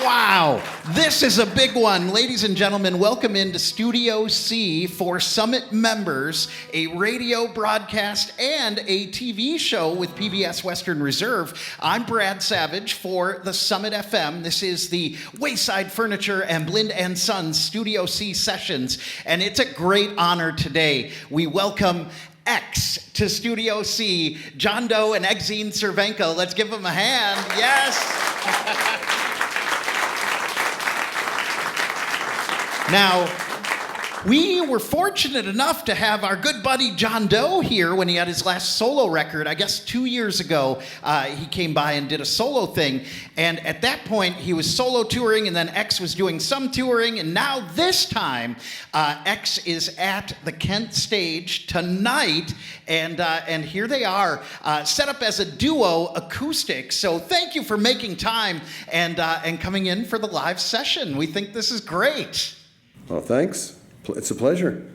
Wow, this is a big one. Ladies and gentlemen, welcome into Studio C for Summit members, a radio broadcast and a TV show with PBS Western Reserve. I'm Brad Savage for TheSummitFM. This is the Wayside Furniture and Blind & Sons Studio C sessions, and it's a great honor today. We welcome X to Studio C, John Doe and Exene Cervenka. Let's give them a hand. Yes. Now, we were fortunate enough to have our good buddy John Doe here when he had his last solo record. I guess 2 years ago, he came by and did a solo thing. And at that point, he was solo touring, and then X was doing some touring. And now this time, X is at the Kent stage tonight. And here they are, set up as a duo acoustic. So thank you for making time and coming in for the live session. We think this is great. Well, thanks. It's a pleasure.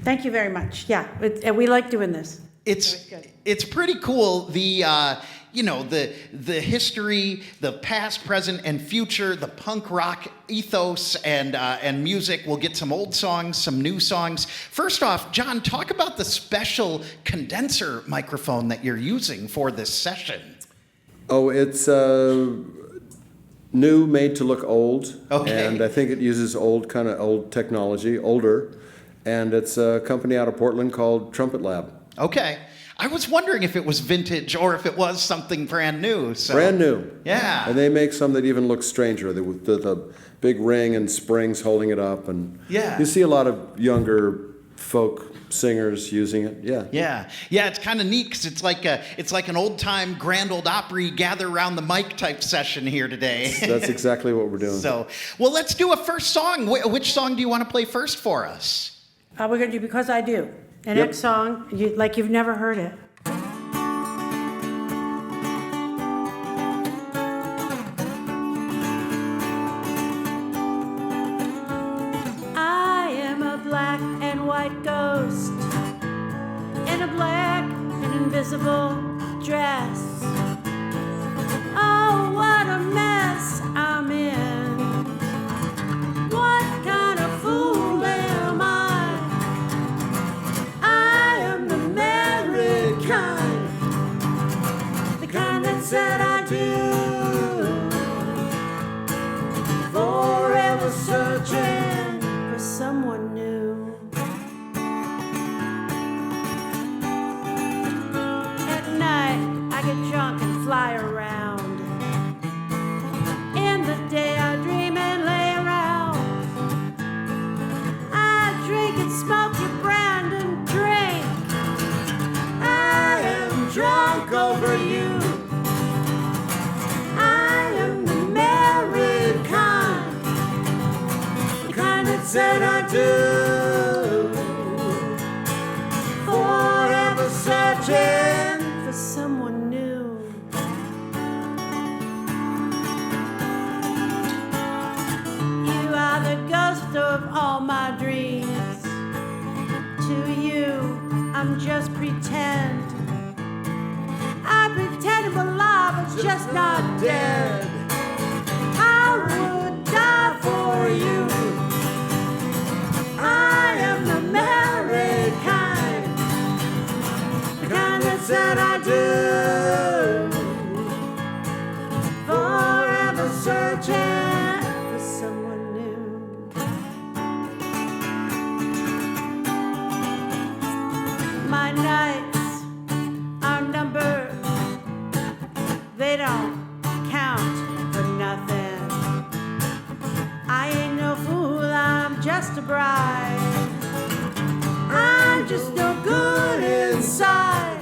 Thank you very much. Yeah, we like doing this. It's pretty cool. The history, the past, present, and future, the punk rock ethos and music. We'll get some old songs, some new songs. First off, John, talk about the special condenser microphone that you're using for this session. Oh, it's new, made to look old. Okay. And I think it uses old technology, older. And it's a company out of Portland called Trumpet Lab. Okay. I was wondering if it was vintage or if it was something brand new. So. Brand new. Yeah. And they make some that even look stranger. With the big ring and springs holding it up. And yeah. You see a lot of younger folk singers using it. Yeah. It's kind of neat because it's like an old time Grand Ole Opry gather around the mic type session here today. That's exactly what we're doing. So, well, let's do a first song. Which song do you want to play first for us? We're going to do Because I Do, an X song, like you've never heard it. I am a black and white ghost in a black and invisible dress. Oh, what a mess I'm in. What kind of fool am I? I am the married kind, the kind that said I do. Forever searching for someone new. At night, I get drunk and fly around. In the day, I dream and lay around. I drink and smoke your brand and drink. I am drunk over you. I am the married kind, the kind that said I do. Forever searching for someone new. You are the ghost of all my dreams. To you, I'm just pretend. I pretend I'm alive, but just not dead. I would die for you. I am the married kind, the kind that said I do. Forever searching for someone new. My nights are numbered. They don't count for nothing. I ain't no fool, I'm just a bride. I'm just no good inside.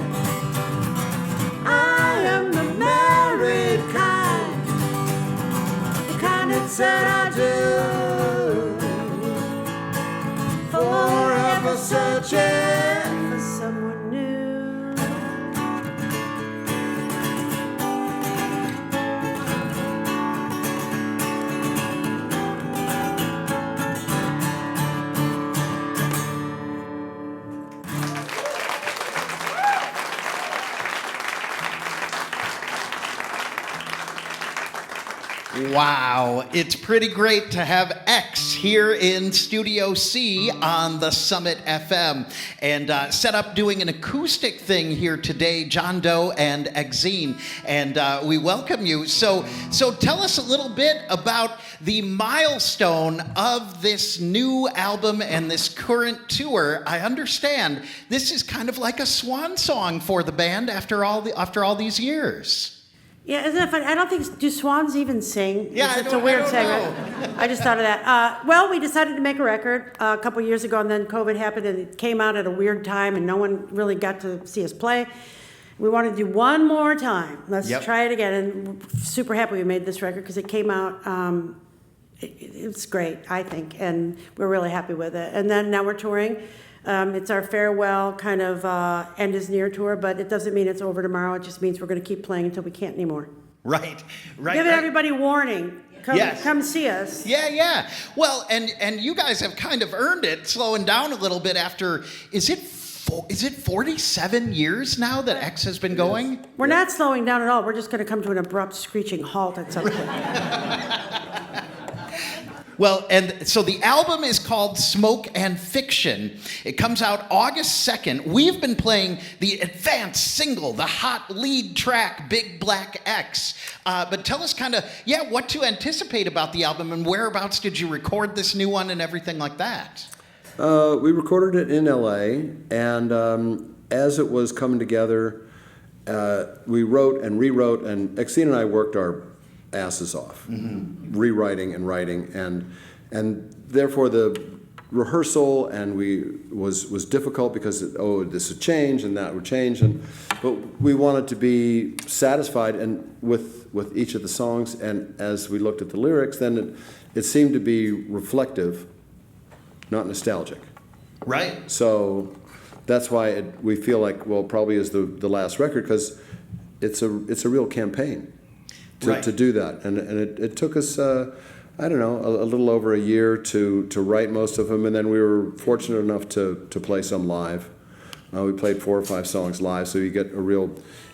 I am the married kind, the kind that said I do. Forever searching for someone new. Wow, it's pretty great to have X here in Studio C on the Summit FM, and set up doing an acoustic thing here today, John Doe and Exene, and we welcome you. So tell us a little bit about the milestone of this new album and this current tour. I understand this is kind of like a swan song for the band after all these years. Yeah, isn't it funny? I don't think, do swans even sing? Yeah, it's a weird thing. know. I just thought of that. Well, we decided to make a record a couple years ago, and then COVID happened, and it came out at a weird time, and no one really got to see us play. We wanted to do one more time. Let's try it again, and we're super happy we made this record because it came out. It's great, I think, and we're really happy with it. And then now we're touring. It's our farewell kind of end is near tour, but it doesn't mean it's over tomorrow. It just means we're going to keep playing until we can't anymore. Right. Giving everybody warning. Come see us. Yeah. Well, and you guys have kind of earned it, slowing down a little bit after, is it 47 years now that X has been going? We're not slowing down at all. We're just going to come to an abrupt screeching halt at some point. Well, and so the album is called Smoke and Fiction. It comes out August 2nd. We've been playing the advanced single, the hot lead track, Big Black X. But tell us kind of, what to anticipate about the album and whereabouts did you record this new one and everything like that? We recorded it in LA, and as it was coming together, we wrote and rewrote, and Exene and I worked our asses off, rewriting and writing, and therefore the rehearsal was difficult because this would change and that would change, but we wanted to be satisfied and with each of the songs, and as we looked at the lyrics, then it seemed to be reflective, not nostalgic. Right. So that's why we feel like probably is the last record, because it's a real campaign. To do that, and it took us a little over a year to write most of them, and then we were fortunate enough to play some live. We played 4 or 5 songs live, so you get a real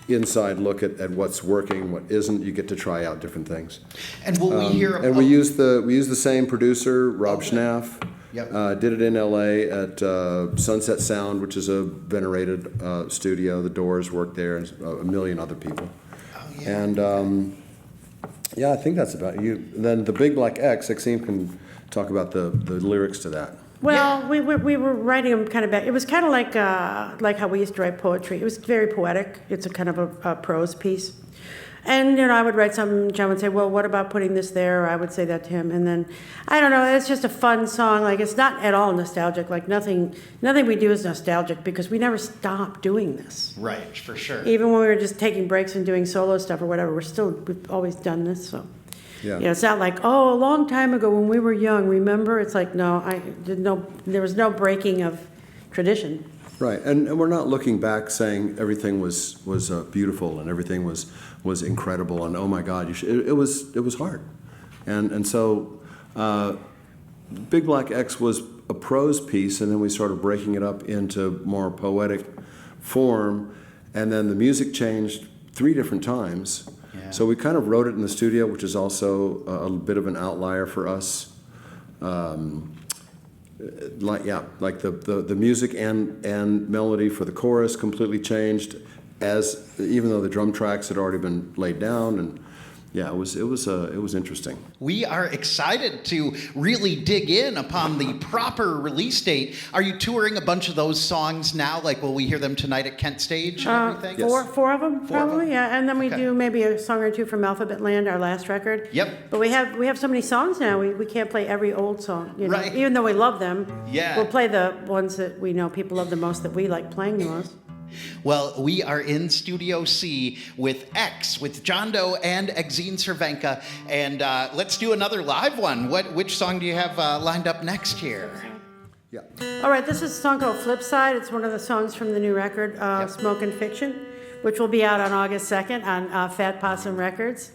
inside look at what's working, what isn't. You get to try out different things. And will we hear? And we used the same producer, Rob Schnaff. Yep. Did it in L.A. at Sunset Sound, which is a venerated studio. The Doors worked there, and a million other people. Oh, yeah. And I think that's about you. Then the Big Black X, Exene can talk about the lyrics to that. Well, we were writing them kind of back. It was kind of like how we used to write poetry. It was very poetic. It's a kind of a prose piece. And, I would write something, John would say, well, what about putting this there? Or I would say that to him. And then, I don't know, it's just a fun song. Like, it's not at all nostalgic. Like, nothing we do is nostalgic because we never stop doing this. Right, for sure. Even when we were just taking breaks and doing solo stuff or whatever, we've always done this, so. Yeah. It's not like, a long time ago when we were young, remember? It's like, no, there was no breaking of tradition. Right, and we're not looking back saying everything was beautiful and everything was incredible and oh my God, it was hard, and so Big Black X was a prose piece, and then we started breaking it up into more poetic form, and then the music changed 3 different times. Yeah. So we kind of wrote it in the studio, which is also a bit of an outlier for us. Like the music and melody for the chorus completely changed, even though the drum tracks had already been laid down, and it was interesting. We are excited to really dig in upon the proper release date. Are you touring a bunch of those songs now? Like, will we hear them tonight at Kent Stage and everything? Yes. 4 of them, probably, yeah. And then we do maybe a song or 2 from Alphabet Land, our last record. Yep. But we have so many songs now, we can't play every old song. Right. Even though we love them. Yeah. We'll play the ones that we know people love the most, that we like playing the most. Well, we are in Studio C with X, with John Doe and Exene Cervenka, and let's do another live one. Which song do you have lined up next here? Yeah. All right, this is a song called Flip Side. It's one of the songs from the new record, Smoke and Fiction, which will be out on August 2nd on Fat Possum Records.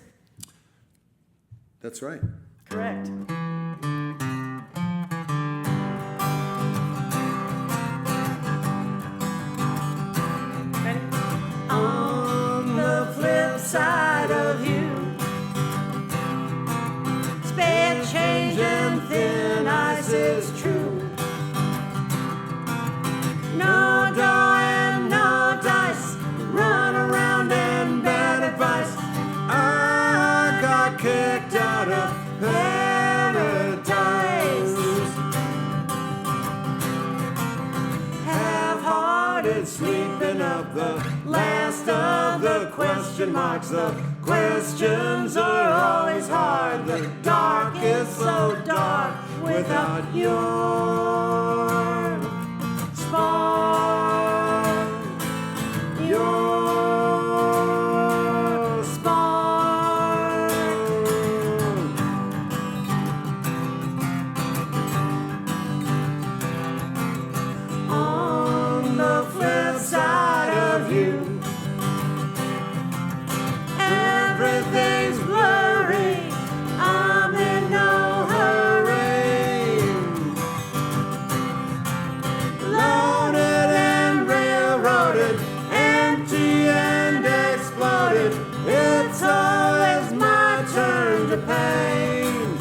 That's right. Correct. On the flip side of you, question marks. The questions are always hard. The dark is so dark without your spark. Your spark. On the flip side of you, everything's blurry. I'm in no hurry. Loaded and railroaded, empty and exploded. It's always my turn to paint.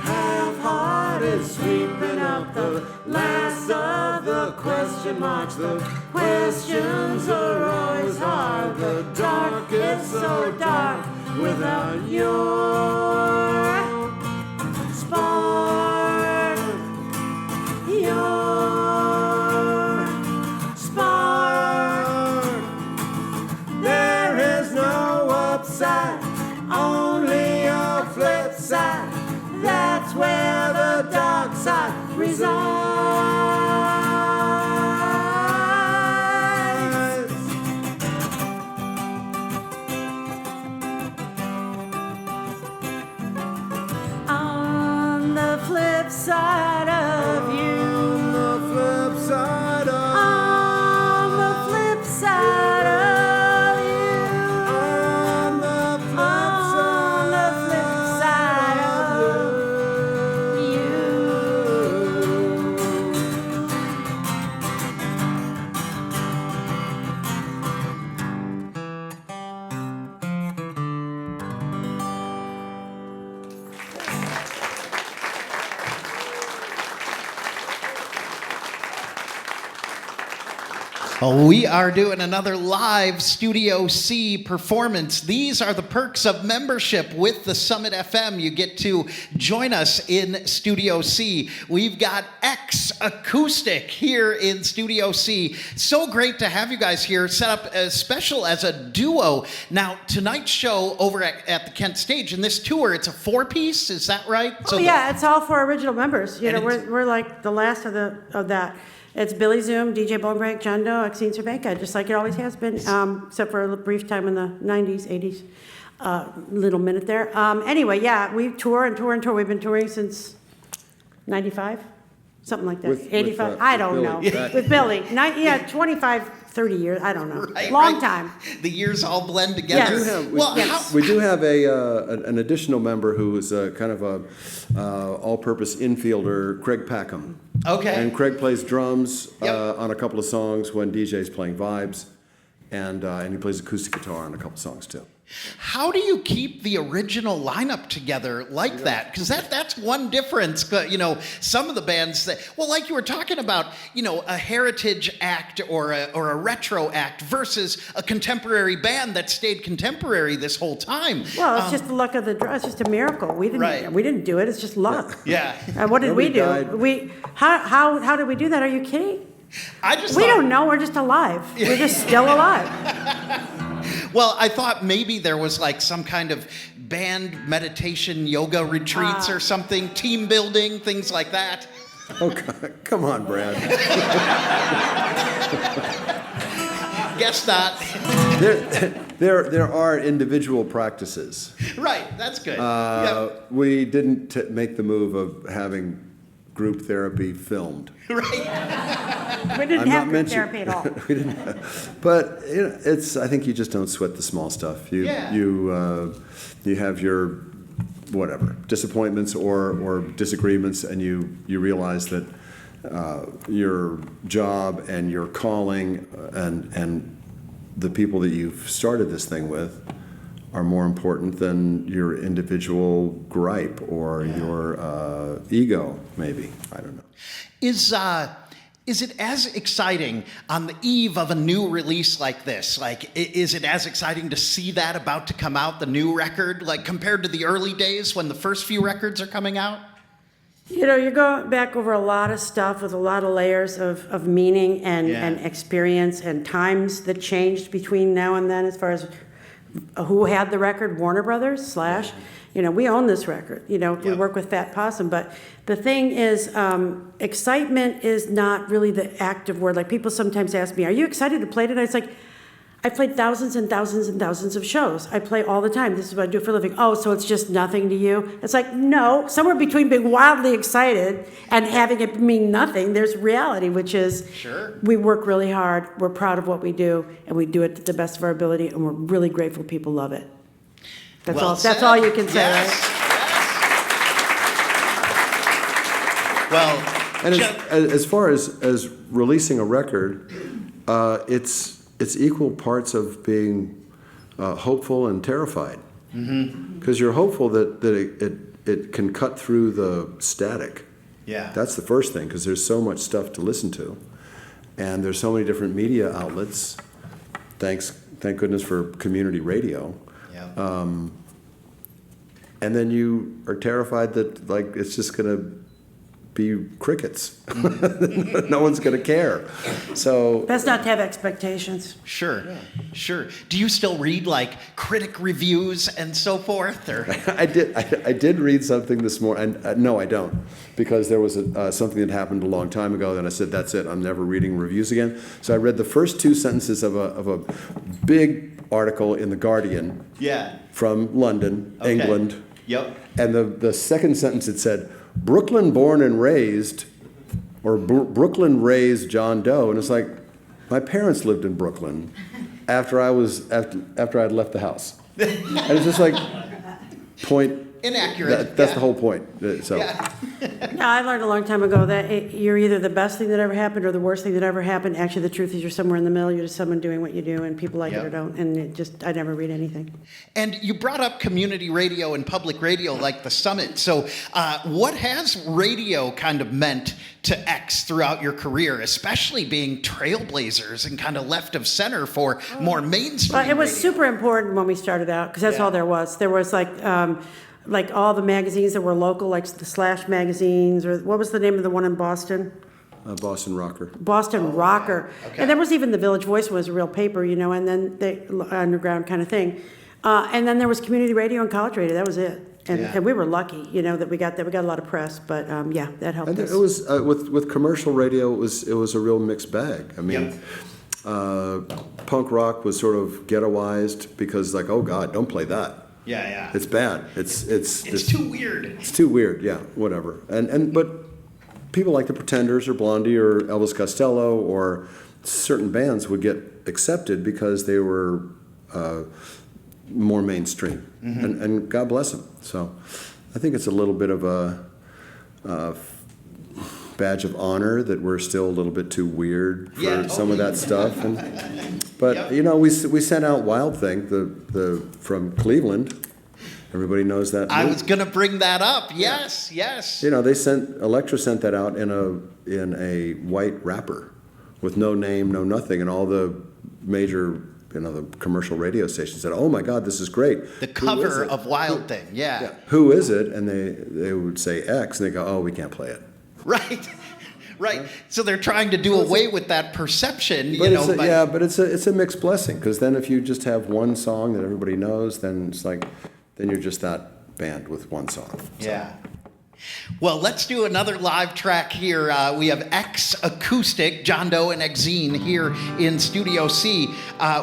Half-hearted, sweeping up the last of the question marks. The questions are always hard. The dark is so dark without your spark. Your spark. There is no upside, only a flip side. That's where the dark side resides. On the flip side of you. On the flip side of you. On the flip side of you. On the flip side of you. We are doing another live Studio C performance. These are the perks of membership with the Summit FM. You get to join us in Studio C. We've got X Acoustic here in Studio C. So great to have you guys here, set up as special as a duo. Now, tonight's show over at the Kent Stage, in this tour, it's a 4-piece, is that right? Oh, yeah, it's all for original members. You know, we're like the last of that. It's Billy Zoom, DJ Bonebreak, John Doe, Exene Cervenka, just like it always has been, except for a brief time in the 90s, 80s, little minute there. Anyway, yeah, we tour and tour and tour. We've been touring since 95, something like that. 85, I don't Billy, know. that- With Billy, 25, 30 years, I don't know. Right, Long right. time. The years all blend together. Yes. We do have an additional member who is kind of a all-purpose infielder, Craig Packham. Okay. And Craig plays drums Yep. on a couple of songs when DJ's playing vibes, and he plays acoustic guitar on a couple songs too. How do you keep the original lineup together like that? Because that's one difference. You know, some of the bands that, well, like you were talking about, you know, a heritage act or a retro act versus a contemporary band that stayed contemporary this whole time. Well, it's just the luck of the draw. It's just a miracle. We Right. didn't do it. It's just luck. Yeah. What did we Nobody do? died. How did we do that? Are you kidding? I just We thought, don't know. We're just alive. We're just still alive. well, I thought maybe there was like some kind of band meditation yoga retreats or something, team building, things like that. Oh, come on, Brad. Guess not. There are individual practices. Right, that's good. Yep. We didn't make the move of having group therapy filmed. Right. We didn't I'm have not group mentioning- therapy at all. We didn't, but you know, I think you just don't sweat the small stuff. You have your whatever disappointments or disagreements, and you realize that your job and your calling and the people that you've started this thing with are more important than your individual gripe or your ego, maybe. I don't know. Is it as exciting on the eve of a new release like this? Like, is it as exciting to see that about to come out, the new record, like compared to the early days when the first few records are coming out? You know, you're going back over a lot of stuff with a lot of layers of meaning and experience and times that changed between now and then as far as who had the record, Warner Brothers / you know, we own this record. You know, we work with Fat Possum. But the thing is, excitement is not really the active word. Like, people sometimes ask me, are you excited to play tonight? It's like, I played thousands and thousands and thousands of shows. I play all the time. This is what I do for a living. Oh, so it's just nothing to you? It's like, no. Somewhere between being wildly excited and having it mean nothing, there's reality, which is we work really hard, we're proud of what we do, and we do it to the best of our ability, and we're really grateful people love it. That's all you can say, right? Well, and as far as releasing a record, it's equal parts of being hopeful and terrified. Because you're hopeful that it can cut through the static. Yeah. That's the first thing, because there's so much stuff to listen to. And there's so many different media outlets. Thank goodness for community radio. Yeah. And then you are terrified that, like, it's just going to be crickets. No one's going to care. So Best not to have expectations. Sure. Do you still read, like, critic reviews and so forth? Or I did read something this morning. And no, I don't, because there was something that happened a long time ago. Then I said, that's it. I'm never reading reviews again. So I read the first 2 sentences of a big article in The Guardian. From London, England. Yep. And the second sentence, it said, Brooklyn born and raised, or Brooklyn raised John Doe. And it's like, my parents lived in Brooklyn after I'd left the house. And it's just like, point. Inaccurate. That's the whole point. So. No, I learned a long time ago that you're either the best thing that ever happened or the worst thing that ever happened. Actually, the truth is you're somewhere in the middle. You're just someone doing what you do, and people like it or don't. And I never read anything. And you brought up community radio and public radio like the Summit. So what has radio kind of meant to X throughout your career, especially being trailblazers and kind of left of center for more mainstream Well, it was radio? super important when we started out, because that's all there was. There was like all the magazines that were local, like the Slash magazines, or what was the name of the one in Boston? Boston Rocker. Boston Rocker. Okay. And there was even the Village Voice was a real paper, you know, and then the underground kind of thing. And then there was community radio and college radio. That was it. And we were lucky, you know, that we got a lot of press. But that helped And us. it was with commercial radio. It was a real mixed bag. I mean, punk rock was sort of ghettoized because, like, oh God, don't play that. Yeah. It's bad. It's too weird. It's too weird. Yeah, whatever. But people like the Pretenders or Blondie or Elvis Costello or certain bands would get accepted because they were more mainstream, and God bless them. So I think it's a little bit of a badge of honor that we're still a little bit too weird for some of that stuff. But you know, we sent out Wild Thing, the from Cleveland. Everybody knows that. I was going to bring that up. Yes. You know, Elektra sent that out in a white wrapper with no name, no nothing, and all the major, you know, the commercial radio stations said, "Oh my God, this is great." The cover of Wild Thing. Yeah. Who is it? And they would say X, and they go, "Oh, we can't play it." Right. So they're trying to do away with that perception, but it's a mixed blessing, because then if you just have one song that everybody knows, then it's like, then you're just that band with one song. So. Yeah. Well, let's do another live track here. We have X Acoustic, John Doe and Exene here in Studio C.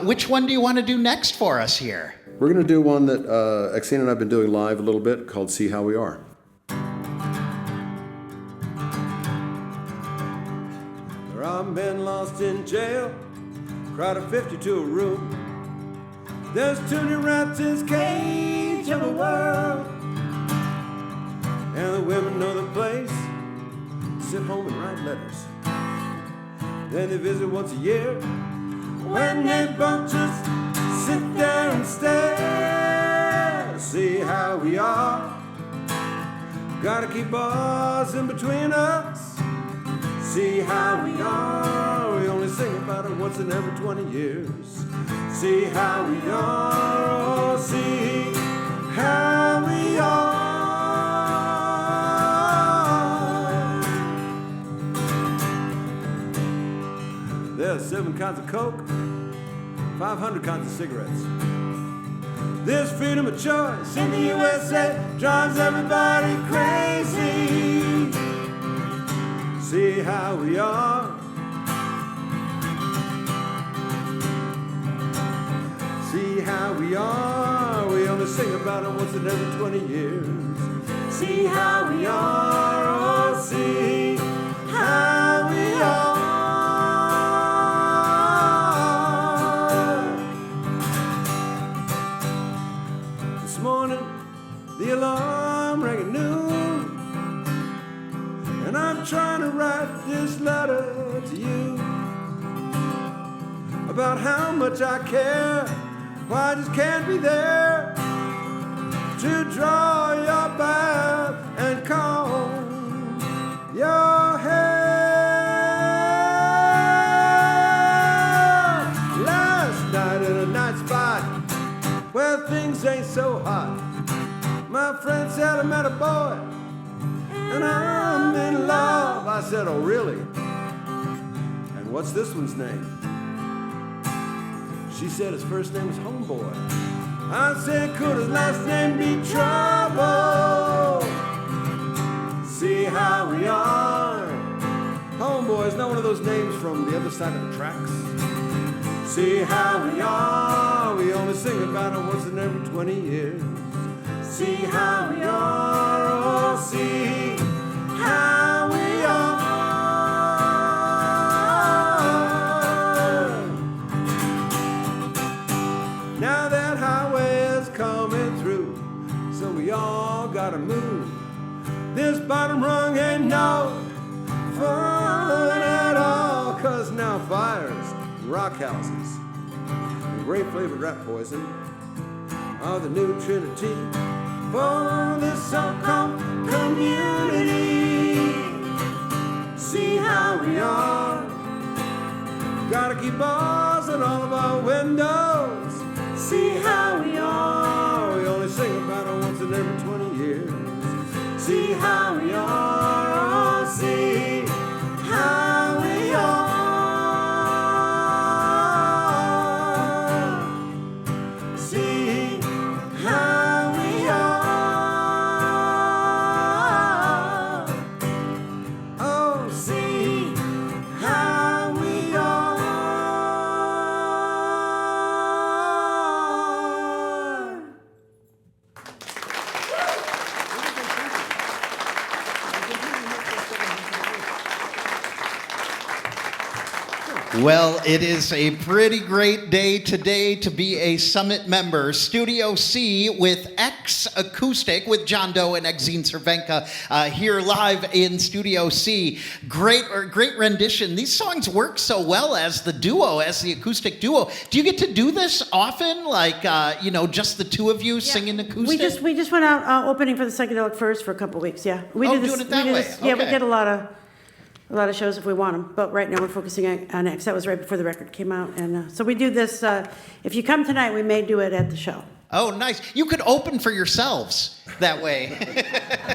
Which one do you want to do next for us here? We're going to do one that Exene and I have been doing live a little bit, called See How We Are. I've been lost in jail, crowd of 50 to a room. There's 2 new rats in this cage of a world. And the women know the place, sit home and write letters. Then they visit once a year, when they both just sit there and stare. See how we are, gotta keep bars in between us. See how we are, we only sing about it once in every 20 years. See how we are, oh, see how we are. kinds of coke, 500 kinds of cigarettes. This freedom of choice in the USA drives everybody crazy. See how we are. See how we are. We only sing about it once in every 20 years. See how we are. Oh, see how we are. This morning, the alarm rang at noon, and I'm trying to write this letter to you about how much I care. Why I just can't be there to draw your bath and comb your hair. Last night in a night spot where things ain't so hot, my friend said I met a boy and I'm in love. I said, oh really? And what's this one's name? She said his first name was Homeboy. I said, could his last name be Trouble? See how we are. Homeboy is not one of those names from the other side of the tracks. See how we are. We only sing about it once in every 20 years. See how we are. Oh, see how we are. Now that highway is coming through, so we all gotta move. This bottom rung ain't no fun at all, 'cause now fires, rock houses, and grape flavored rat poison are the new trinity for this so-called community. See how we are. Gotta keep bars on all of our windows. See how we are. We only sing about it once in every 20 years. See how we are. Oh, see how we are. See how we are. Oh, see how we are. Well, it is a pretty great day today to be a Summit member. Studio C with X Acoustic with John Doe and Exene Cervenka here live in Studio C. Great rendition. These songs work so well as the duo, as the acoustic duo. Do you get to do this often? Like, just the two of you singing acoustic? We just went out opening for the Psychedelic Furs for a couple weeks. Yeah, we do this. Doing it that way. Yeah, we Okay. get a lot of shows if we want them. But right now we're focusing on X. That was right before the record came out, and so we do this. If you come tonight, we may do it at the show. Oh, nice. You could open for yourselves that way.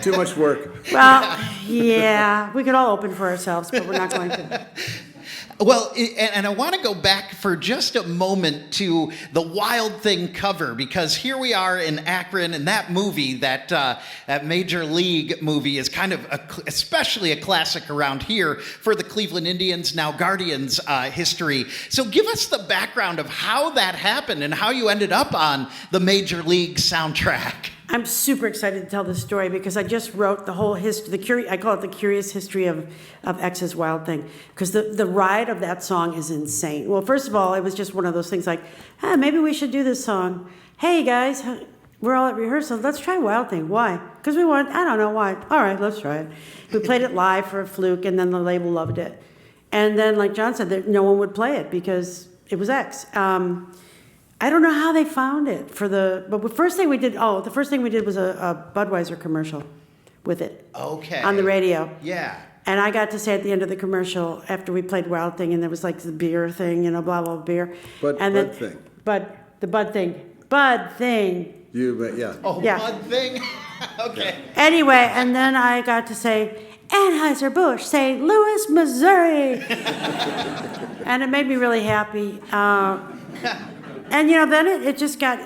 Too much work. Well, yeah, we could all open for ourselves, but we're not going to. Well, and I want to go back for just a moment to the Wild Thing cover, because here we are in Akron, and that movie, that Major League movie, is kind of especially a classic around here for the Cleveland Indians, now Guardians history. So give us the background of how that happened and how you ended up on the Major League soundtrack. I'm super excited to tell this story because I just wrote the whole history. I call it the curious history of X's Wild Thing, because the ride of that song is insane. Well, first of all, it was just one of those things like, maybe we should do this song. Hey guys, we're all at rehearsal. Let's try Wild Thing. Why? Because I don't know why. All right, let's try it. We played it live for a fluke, and then the label loved it. And then, like John said, no one would play it because it was X. I don't know how they found it but the first thing we did was a Budweiser commercial with it. Okay. On the radio. Yeah. And I got to say at the end of the commercial, after we played Wild Thing, and there was like the beer thing, blah, blah, beer. Bud thing. The Bud thing. Yeah. Oh, Yeah. Bud Thing? Okay. Anyway, and then I got to say, Anheuser-Busch, St. Louis, Missouri. And it made me really happy. And, then it just got...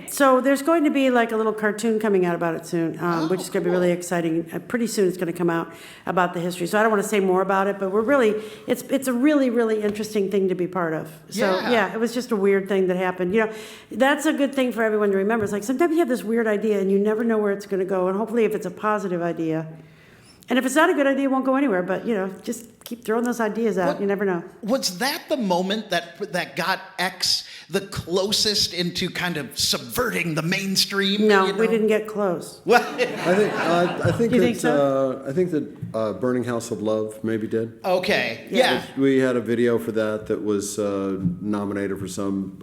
So there's going to be like a little cartoon coming out about it soon, which is going to be really exciting. Pretty soon it's going to come out about the history. So I don't want to say more about it, but it's a really, really interesting thing to be part of. So yeah, it was just a weird thing that happened. That's a good thing for everyone to remember. It's like sometimes you have this weird idea and you never know where it's going to go. And hopefully if it's a positive idea, and if it's not a good idea, it won't go anywhere. But, just keep throwing those ideas out. You never know. Was that the moment that got X the closest into kind of subverting the mainstream? No, we didn't get close. Well, I think You that think so? I think that Burning House of Love maybe did. okay, yeah. We had a video for that was nominated for some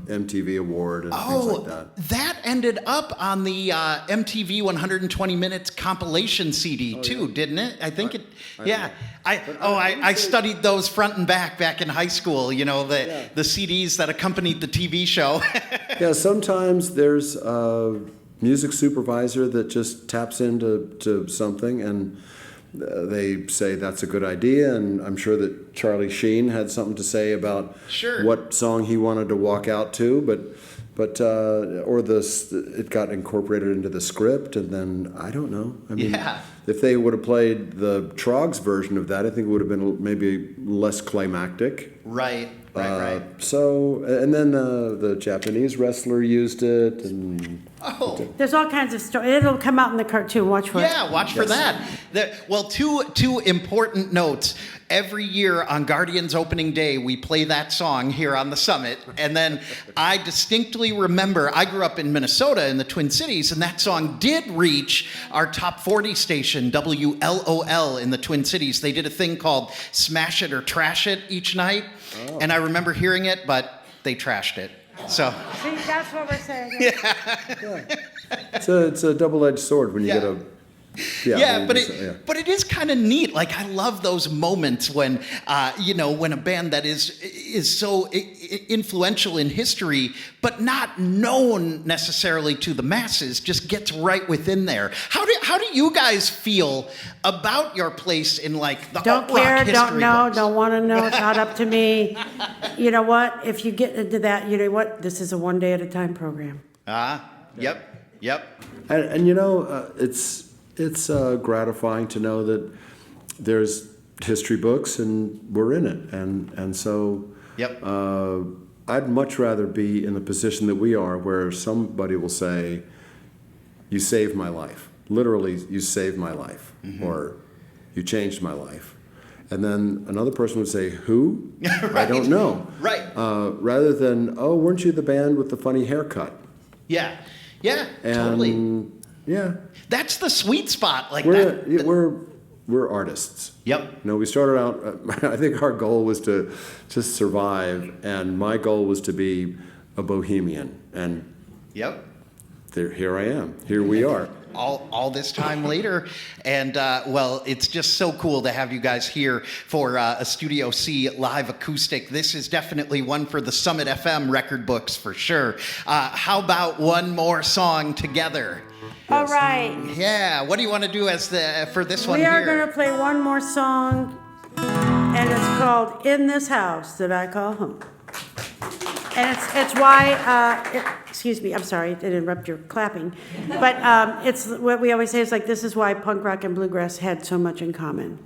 MTV award and things like that. That ended up on the MTV 120 Minutes compilation CD too, didn't it? I think I studied those front and back in high school. The CDs that accompanied the TV show. Yeah, sometimes there's a music supervisor that just taps into something and they say that's a good idea, and I'm sure that Charlie Sheen had something to say about what song he wanted to walk out to, but it got incorporated into the script, and then I don't know. I mean, if they would have played the Troggs version of that, I think it would have been maybe less climactic. Right. So, and then the Japanese wrestler used it, and there's all kinds of stories. It'll come out in the cartoon. Watch for it. Yeah, watch for that. Two important notes. Every year on Guardians opening day, we play that song here on the Summit. And then I distinctly remember, I grew up in Minnesota in the Twin Cities, and that song did reach our top 40 station, WLOL, in the Twin Cities. They did a thing called Smash It or Trash It each night. And I remember hearing it, but they trashed it. So See, that's what we're saying. it's a double-edged sword when you get a... But it is kind of neat. Like, I love those moments when when a band that is so influential in history, but not known necessarily to the masses, just gets right within there. How do you guys feel about your place in like the Don't rock care, history don't know, books? don't want to know. It's not up to me. You know what? If you get into that, you know what? This is a one day at a time program. Yep. And it's gratifying to know that there's history books and we're in it, and so I'd much rather be in the position that we are, where somebody will say, "You saved my life." Literally, you saved my life, or you changed my life. And then another person would say, "Who?" Right. I don't know. Right. Rather than, "Oh, weren't you the band with the funny haircut?" Yeah, And, totally. Yeah. That's the sweet spot. Like we're artists. Yep. We started out. I think our goal was to survive, and my goal was to be a bohemian. And here I am. Here we are. All this time later, and it's just so cool to have you guys here for a Studio C live acoustic. This is definitely one for the Summit FM record books for sure. How about one more song together? All right. Yeah. What do you want to do for this one? We are going to play one more song, and it's called "In This House That I Call Home." And it's why, excuse me, I'm sorry to interrupt your clapping, but it's what we always say is like, this is why punk rock and bluegrass had so much in common.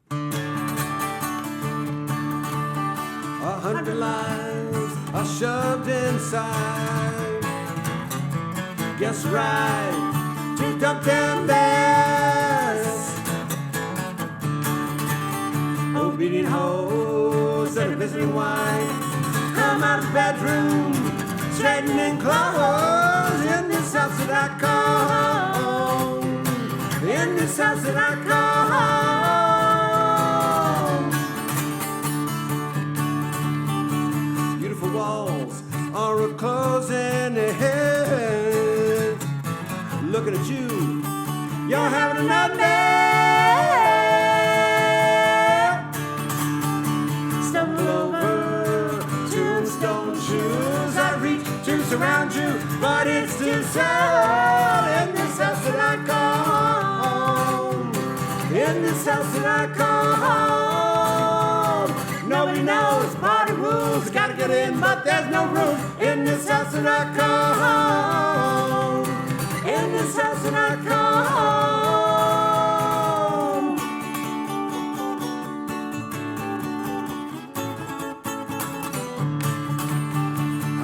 100 lives are shoved inside. Guess right, to dump them best. Obedient hoes and a visiting wife come out of the bedroom, straightening clothes. In this house that I call home. In this house that I call home. Beautiful walls are closing in. Looking at you, you're having a nightmare. Stumble over tombstone shoes. I reach to surround you, but it's too sad. In this house that I call home. In this this house that I call home. Nobody knows party rules, gotta get in, but there's no room in this house that I call home. In this house that I call home.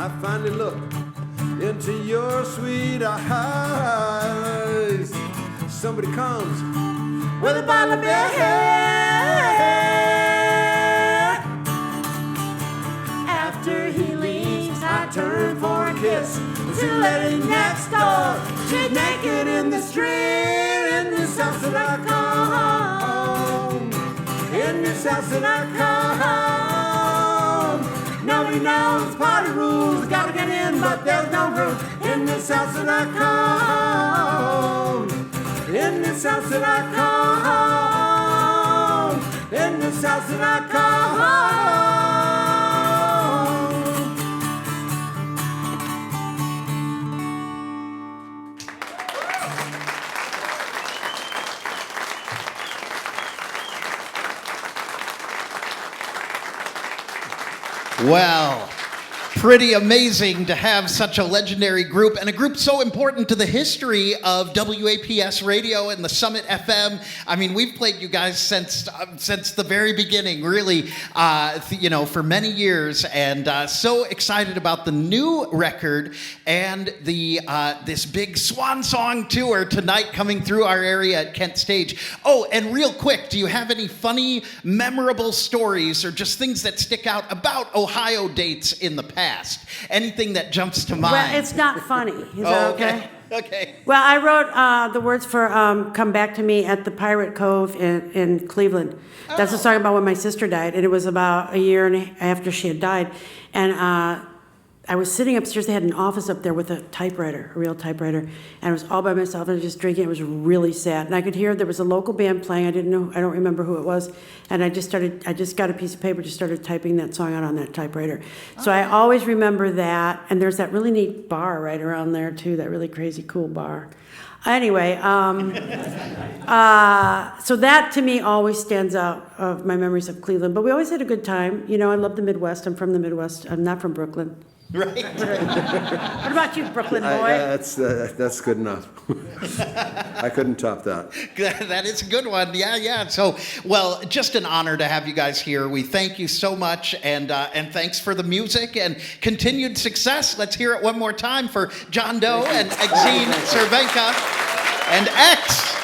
I finally looked into your sweet eyes. Somebody comes with a bottle of beer. After he leaves, I turn for a kiss to the lady next door. She's naked in the street. In this house that I call home. In this house that I call home. Nobody knows party rules, gotta get in, but there's no room in this house that I call home. In this house that I call home. In this house that I call home. Well, pretty amazing to have such a legendary group, and a group so important to the history of WAPS radio and the Summit FM. I mean, we've played you guys since the very beginning, really, for many years, and so excited about the new record and the this big swan song tour tonight coming through our area at Kent Stage. Oh, and real quick, do you have any funny, memorable stories or just things that stick out about Ohio dates in the past? Anything that jumps to mind? Well, it's not funny. Is that okay? Okay. Well, I wrote the words for Come Back to Me at the Pirate Cove in Cleveland. That's a song about when my sister died, and it was about a year and after she had died. And I was sitting upstairs. They had an office up there with a typewriter, a real typewriter, and I was all by myself. I was just drinking. It was really sad, and I could hear there was a local band playing. I don't remember who it was, and I just got a piece of paper, just started typing that song out on that typewriter. So I always remember that. And there's that really neat bar right around there too. That really crazy cool bar. Anyway, so that to me always stands out of my memories of Cleveland. But we always had a good time. You know, I love the Midwest. I'm from the Midwest. I'm not from Brooklyn. Right. What about you, Brooklyn boy? That's good enough. I couldn't top that. That is a good one. Yeah. So, well, just an honor to have you guys here. We thank you so much, and thanks for the music and continued success. Let's hear it one more time for John Doe and Exene Cervenka and X.